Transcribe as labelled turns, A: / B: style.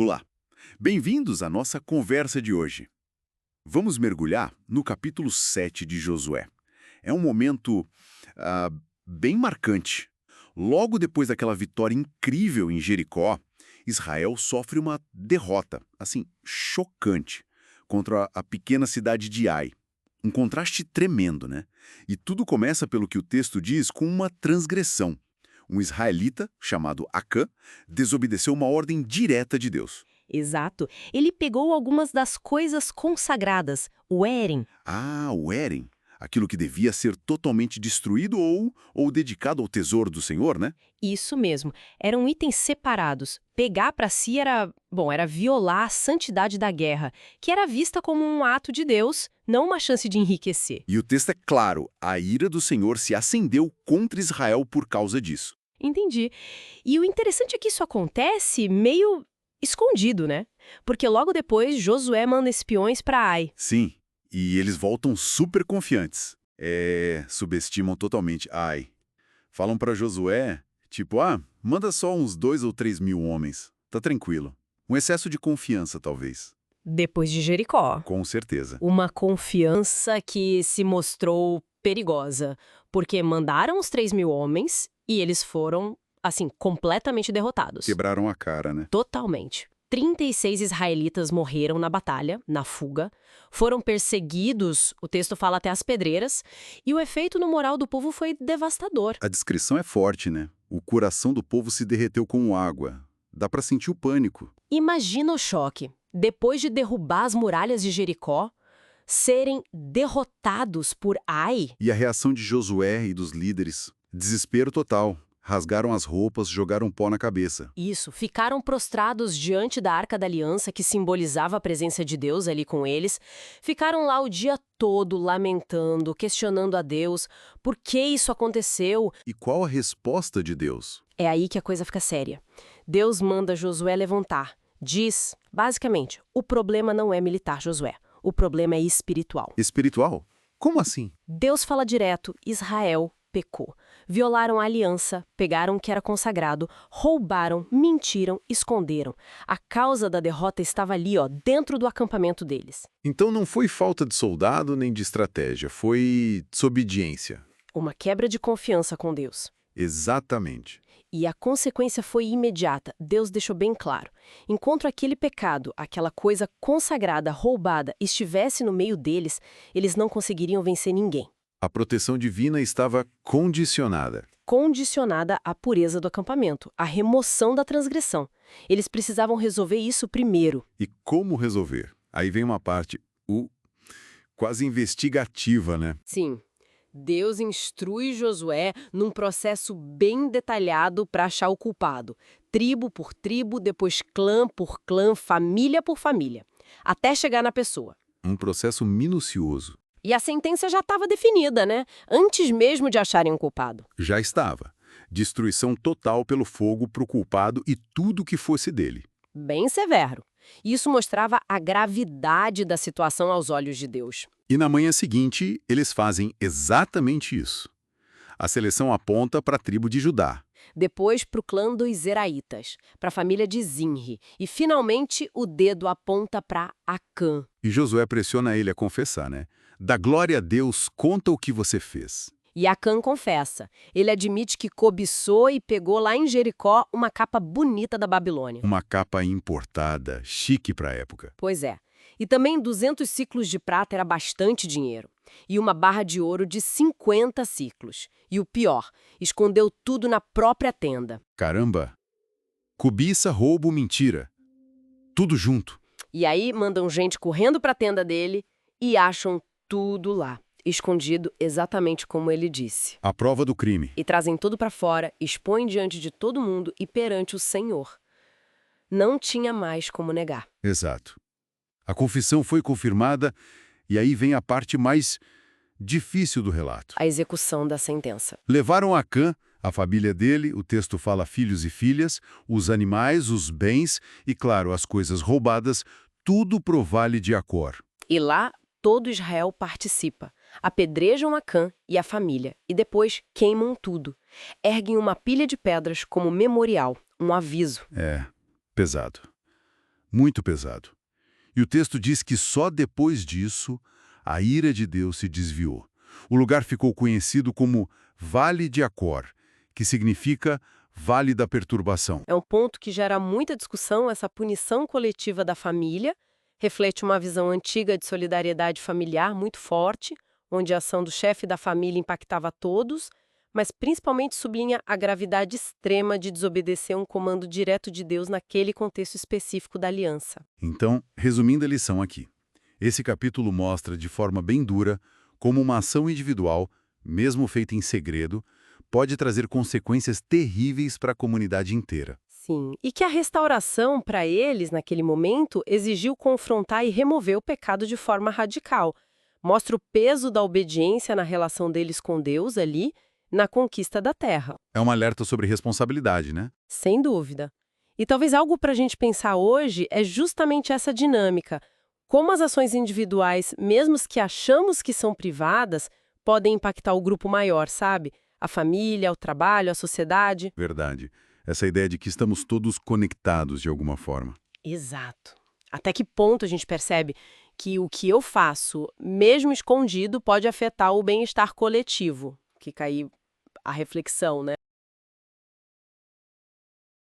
A: Olá, bem-vindos à nossa conversa de hoje. Vamos mergulhar no capítulo 7 de Josué. É um momento ah, bem marcante. Logo depois daquela vitória incrível em Jericó, Israel sofre uma derrota, assim, chocante, contra a pequena cidade de Ai. Um contraste tremendo, né? E tudo começa pelo que o texto diz com uma transgressão. Um israelita, chamado Acã, desobedeceu uma ordem direta de Deus.
B: Exato. Ele pegou algumas das coisas consagradas, o Éren.
A: Ah, o Éren, aquilo que devia ser totalmente destruído ou dedicado ao tesouro do Senhor, né?
B: Isso mesmo. Eram itens separados. Pegar para si era violar a santidade da guerra, que era vista como um ato de Deus, não uma chance de enriquecer.
A: E o texto é claro, a ira do Senhor se acendeu contra Israel por causa disso.
B: Entendi. E o interessante é que isso acontece meio escondido, né? Porque logo depois Josué manda espiões para Ai.
A: Sim, e eles voltam super confiantes. Subestimam totalmente Ai. Falam para Josué, tipo, manda só uns 2 ou 3 mil homens, tá tranquilo. Um excesso de confiança, talvez.
B: Depois de Jericó.
A: Com certeza.
B: Uma confiança que se mostrou perigosa, porque mandaram os 3.000 homens e eles foram, assim, completamente derrotados.
A: Quebraram a cara, né?
B: Totalmente. 36 israelitas morreram na batalha, na fuga, foram perseguidos, o texto fala até as pedreiras, e o efeito no moral do povo foi devastador.
A: A descrição é forte, né? O coração do povo se derreteu como água. Dá pra sentir o pânico.
B: Imagina o choque. Depois de derrubar as muralhas de Jericó, serem derrotados por Ai.
A: E a reação de Josué e dos líderes? Desespero total. Rasgaram as roupas, jogaram pó na cabeça.
B: Isso, ficaram prostrados diante da Arca da Aliança, que simbolizava a presença de Deus ali com eles. Ficaram lá o dia todo lamentando, questionando a Deus por que isso aconteceu.
A: E qual a resposta de Deus?
B: É aí que a coisa fica séria. Deus manda Josué levantar. Diz, basicamente, o problema não é militar, Josué. O problema é espiritual.
A: Espiritual? Como assim?
B: Deus fala direto, Israel pecou. Violaram a aliança, pegaram o que era consagrado, roubaram, mentiram, esconderam. A causa da derrota estava ali, dentro do acampamento deles.
A: Então não foi falta de soldado nem de estratégia, foi desobediência.
B: Uma quebra de confiança com Deus.
A: Exatamente.
B: E a consequência foi imediata. Deus deixou bem claro. Enquanto aquele pecado, aquela coisa consagrada, roubada, estivesse no meio deles, eles não conseguiriam vencer ninguém.
A: A proteção divina estava condicionada.
B: Condicionada à pureza do acampamento, à remoção da transgressão. Eles precisavam resolver isso primeiro.
A: E como resolver? Aí vem uma parte quase investigativa, né?
B: Sim, Deus instrui Josué num processo bem detalhado para achar o culpado. Tribo por tribo, depois clã por clã, família por família. Até chegar na pessoa.
A: Um processo minucioso.
B: E a sentença já estava definida, né? Antes mesmo de acharem um culpado.
A: Já estava. Destruição total pelo fogo para o culpado e tudo que fosse dele.
B: Bem severo. Isso mostrava a gravidade da situação aos olhos de Deus.
A: E na manhã seguinte, eles fazem exatamente isso. A seleção aponta para a tribo de Judá.
B: Depois para o clã dos Zeraitas, para a família de Zinri. E finalmente o dedo aponta para Acã.
A: E Josué pressiona ele a confessar, né? Dá glória a Deus, conta o que você fez.
B: E Acã confessa. Ele admite que cobiçou e pegou lá em Jericó uma capa bonita da Babilônia.
A: Uma capa importada, chique para a época.
B: Pois é. E também 200 ciclos de prata era bastante dinheiro. E uma barra de ouro de 50 ciclos. E o pior, escondeu tudo na própria tenda.
A: Caramba! Cobiça, roubo, mentira. Tudo junto.
B: E aí mandam gente correndo para a tenda dele e acham tudo lá, escondido exatamente como ele disse.
A: A prova do crime.
B: E trazem tudo para fora, expõem diante de todo mundo e perante o Senhor. Não tinha mais como negar.
A: Exato. A confissão foi confirmada e aí vem a parte mais difícil do relato.
B: A execução da sentença.
A: Levaram Acã, a família dele, o texto fala filhos e filhas, os animais, os bens e, claro, as coisas roubadas, tudo pro vale de Acor.
B: E lá, todo Israel participa. Apedrejam Acã e a família e depois queimam tudo. Erguem uma pilha de pedras como memorial, um aviso.
A: É, pesado. Muito pesado. E o texto diz que só depois disso a ira de Deus se desviou. O lugar ficou conhecido como Vale de Acor, que significa Vale da Perturbação.
B: É um ponto que gera muita discussão, essa punição coletiva da família, reflete uma visão antiga de solidariedade familiar muito forte, onde a ação do chefe da família impactava todos, mas principalmente sublinha a gravidade extrema de desobedecer um comando direto de Deus naquele contexto específico da aliança.
A: Então, resumindo a lição aqui, esse capítulo mostra de forma bem dura como uma ação individual, mesmo feita em segredo, pode trazer consequências terríveis para a comunidade inteira.
B: Sim, e que a restauração, para eles, naquele momento, exigiu confrontar e remover o pecado de forma radical. Mostra o peso da obediência na relação deles com Deus ali, na conquista da terra.
A: É um alerta sobre responsabilidade, né?
B: Sem dúvida. E talvez algo para a gente pensar hoje é justamente essa dinâmica. Como as ações individuais, mesmo as que achamos que são privadas, podem impactar o grupo maior, sabe? A família, o trabalho, a sociedade.
A: Verdade. Essa ideia de que estamos todos conectados de alguma forma.
B: Exato. Até que ponto a gente percebe que o que eu faço, mesmo escondido, pode afetar o bem-estar coletivo? Fica aí a reflexão, né?